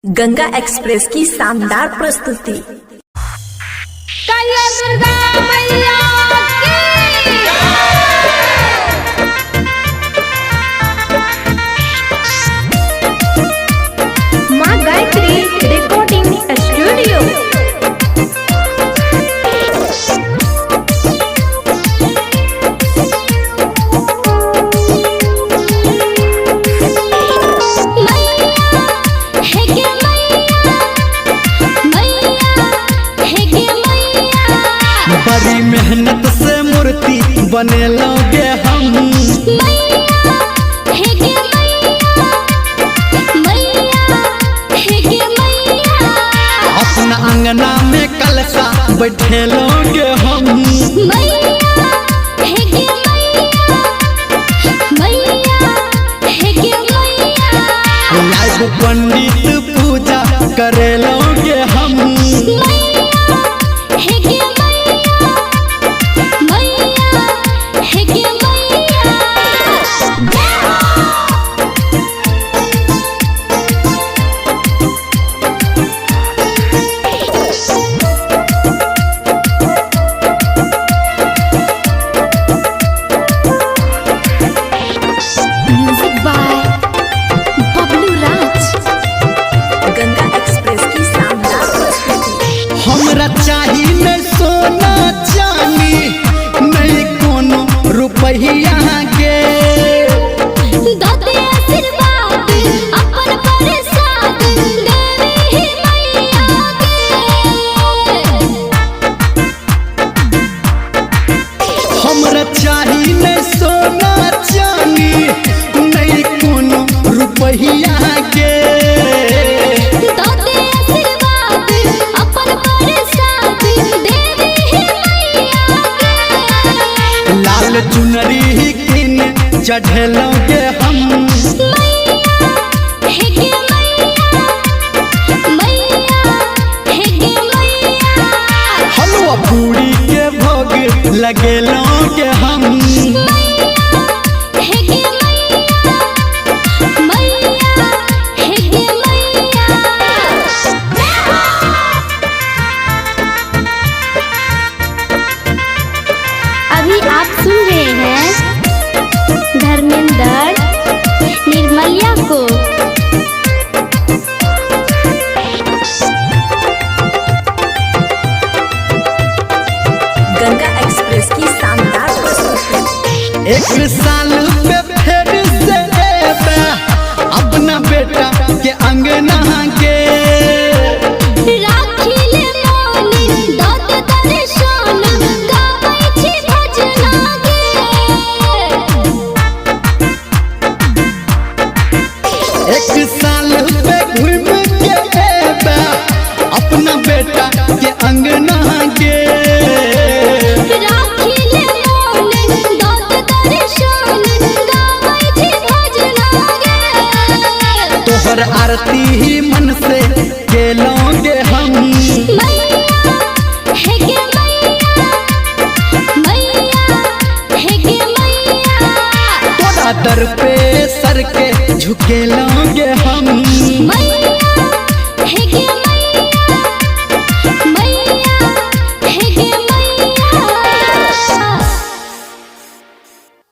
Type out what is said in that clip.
Ganga express की शानदार प्रस्तुति। दुर्गा मैया की माँ गायत्री रिकॉर्डिंग स्टूडियो। बड़ी मेहनत से मूर्ति बने लोगे हम। अपना अंगना में कलशा बैठे लोगे हम। लाइव पंडित पूजा करे लोगे हम। हमरा चाहिए नहीं सोना चांदी, नहीं कोनो रुपया के। हमरा चाहिए नहीं सोना चांदी, नहीं कोनो रुपया के। लाल चुनरी किन चढ़लोगे हम। हलवा पूरी के भोग लगे लोगे हम। अभी आप सुन रहे हैं धर्मेंद्र निर्मलिया को। गंगा एक्सप्रेस की शानदार प्रस्तुति। एक साल पे फिर से अपना बेटा के अंगना के। एक साल पे घूम के अपना बेटा के अंगना के। तोहर आरती ही मन से के लोगे हम। तोरा दर पे सर के झुके लोगे हम।